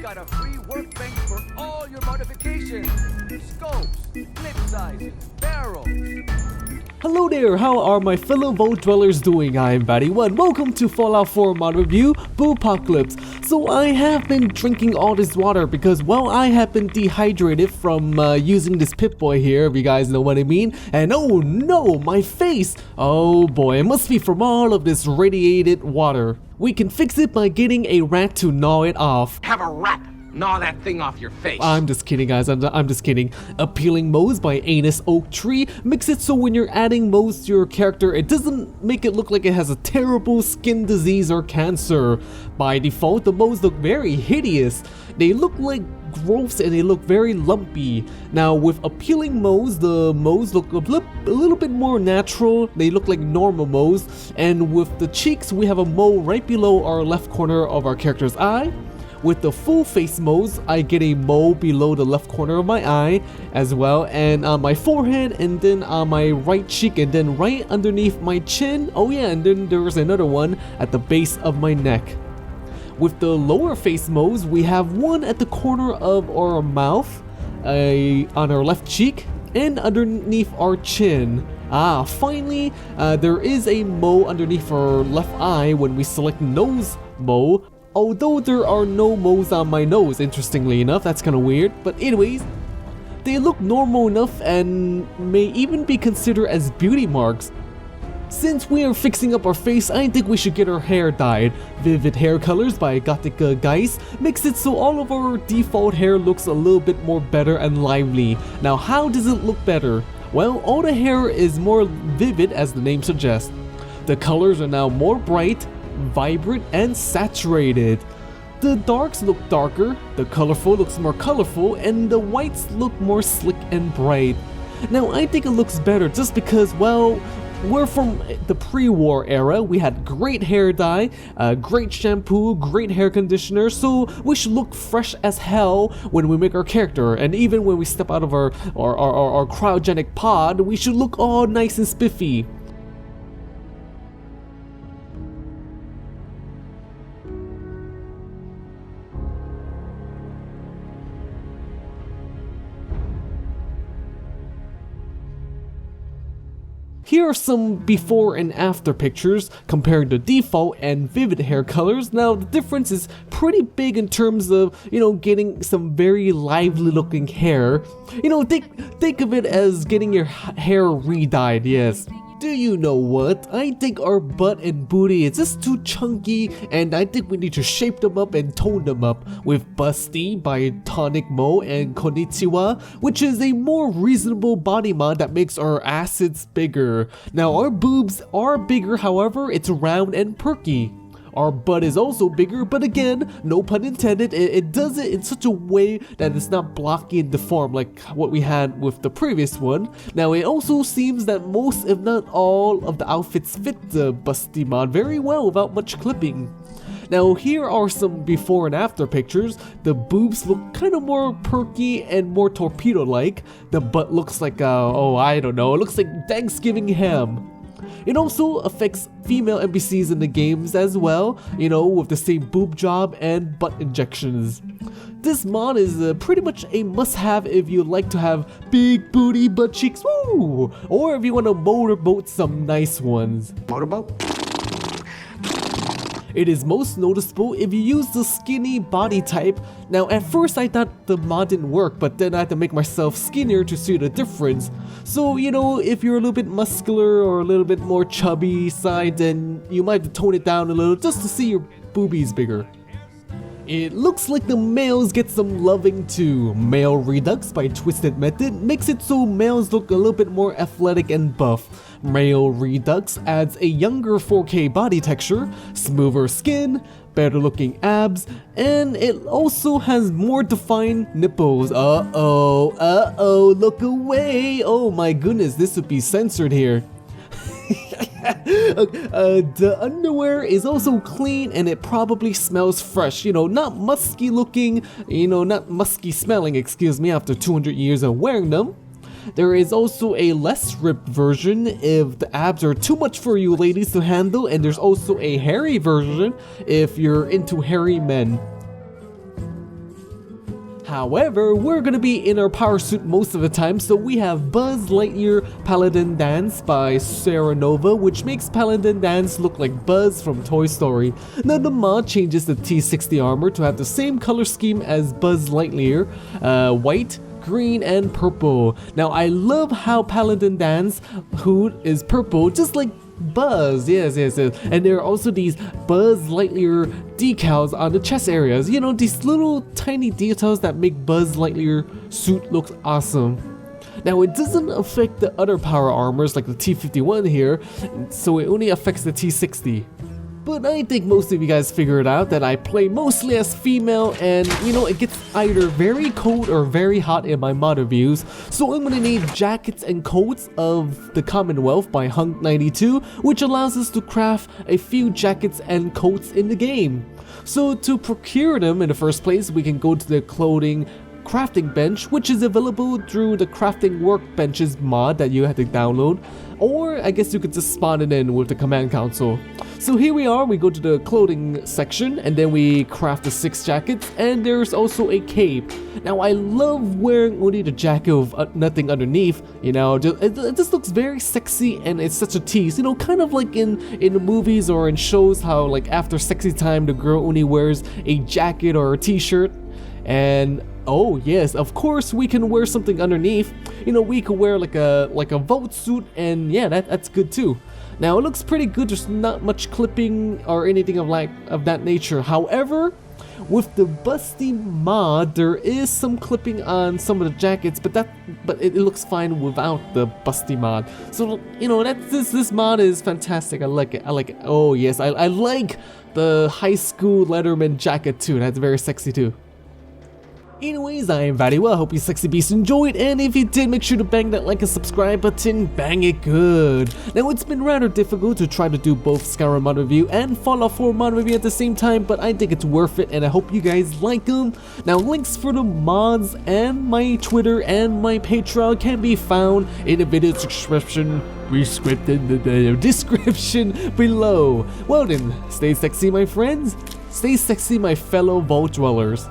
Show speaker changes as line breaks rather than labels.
got a free workbench for all your modifications. Scopes, clip sizes, barrels.
Hello there, how are my fellow vault dwellers doing? I'm VatiWah and welcome to Fallout 4 Mod Review Boobpocalypse. So I have been drinking all this water because, well, I have been dehydrated from using this Pip-Boy here, if you guys know what I mean. And oh no, my face! Oh boy, it must be from all of this radiated water. We can fix it by getting a rat to gnaw it off.
Have a rat gnaw that thing off your face.
I'm just kidding, guys. I'm just kidding. Appealing modes by AniceOakTree makes it so when you're adding modes to your character, it doesn't make it look like it has a terrible skin disease or cancer. By default, the modes look very hideous. They look like growths and they look very lumpy. Now with appealing modes, the modes look a little bit more natural. They look like normal modes. And with the cheeks, we have a mole right below our left corner of our character's eye. With the full face modes, I get a mole below the left corner of my eye as well, and on my forehead, and then on my right cheek, and then right underneath my chin. Oh yeah, and then there's another one at the base of my neck. With the lower face modes, we have one at the corner of our mouth, on our left cheek, and underneath our chin. Finally, there is a mole underneath our left eye when we select nose mole. Although there are no moles on my nose, interestingly enough. That's kind of weird, but anyways, they look normal enough and may even be considered as beauty marks. Since we are fixing up our face, I think we should get our hair dyed. Vivid Hair Colors by GothikaGeist makes it so all of our default hair looks a little bit more better and lively. Now how does it look better? Well, all the hair is more vivid, as the name suggests. The colors are now more bright, vibrant and saturated. The darks look darker, the colorful looks more colorful, and the whites look more slick and bright. Now I think it looks better just because, well, we're from the pre-war era. We had great hair dye, great shampoo, great hair conditioner, so we should look fresh as hell when we make our character. And even when we step out of our cryogenic pod, we should look all nice and spiffy. Here are some before and after pictures comparing the default and vivid hair colors. Now the difference is pretty big in terms of, getting some very lively looking hair. Think of it as getting your hair re-dyed, yes. Do you know what? I think our butt and booty is just too chunky, and I think we need to shape them up and tone them up with Busty by tonicmole and konitschiwa, which is a more reasonable body mod that makes our acids bigger. Now our boobs are bigger, however, it's round and perky. Our butt is also bigger, but again, no pun intended, it does it in such a way that it's not blocky and deformed like what we had with the previous one. Now it also seems that most, if not all, of the outfits fit the Busty mod very well without much clipping. Now here are some before and after pictures. The boobs look kind of more perky and more torpedo-like. The butt looks like, I don't know, it looks like Thanksgiving ham. It also affects female NPCs in the games as well, with the same boob job and butt injections. This mod is pretty much a must-have if you like to have big booty butt cheeks, woo! Or if you want to motorboat some nice ones.
Motorboat?
It is most noticeable if you use the skinny body type. Now at first I thought the mod didn't work, but then I had to make myself skinnier to see the difference. So if you're a little bit muscular or a little bit more chubby side, then you might have to tone it down a little just to see your boobies bigger. It looks like the males get some loving too. Male Redux by TwistedMethod makes it so males look a little bit more athletic and buff. Male Redux adds a younger 4K body texture, smoother skin, better looking abs, and it also has more defined nipples. Look away. Oh my goodness, this would be censored here. The underwear is also clean and it probably smells fresh, not musky looking, not musky smelling, excuse me, after 200 years of wearing them. There is also a less ripped version if the abs are too much for you ladies to handle, and there's also a hairy version if you're into hairy men. However, we're gonna be in our power suit most of the time, so we have Buzz Lightyear Paladin Dance by Sorenova, which makes Paladin Dance look like Buzz from Toy Story. Now the mod changes the T60 armor to have the same color scheme as Buzz Lightyear, white, green, and purple. Now I love how Paladin Dance hood is purple, just like Buzz, yes. And there are also these Buzz Lightyear decals on the chest areas. You know, these little tiny details that make Buzz Lightyear suit look awesome. Now it doesn't affect the other power armors like the T51 here, so it only affects the T60. But I think most of you guys figured out that I play mostly as female, and you know, it gets either very cold or very hot in my mod reviews, so I'm gonna need jackets and coats of the Commonwealth by Hunk92, which allows us to craft a few jackets and coats in the game. So to procure them in the first place, we can go to the clothing crafting bench, which is available through the crafting workbenches mod that you have to download, or I guess you could just spawn it in with the command console. So here we are, we go to the clothing section and then we craft the 6 jackets, and there's also a cape. Now I love wearing only the jacket with nothing underneath, you know, it just looks very sexy and it's such a tease, you know, kind of like in the movies or in shows how like after sexy time the girl only wears a jacket or a t-shirt. And oh yes, of course we can wear something underneath. You know, we could wear like a vote suit, and yeah, that's good too. Now it looks pretty good. There's not much clipping or anything of that nature. However, with the Busty mod, there is some clipping on some of the jackets, but it looks fine without the Busty mod. So you know, this mod is fantastic. I like it. Oh yes, I like the high school Letterman jacket too. That's very sexy too. Anyways, I am VatiWah, hope you sexy beasts enjoyed, and if you did, make sure to bang that like and subscribe button, bang it good. Now it's been rather difficult to try to do both Skyrim mod review and Fallout 4 mod review at the same time, but I think it's worth it and I hope you guys like them. Now links for the mods and my Twitter and my Patreon can be found in the video description below. Well then, stay sexy my friends, stay sexy my fellow vault dwellers.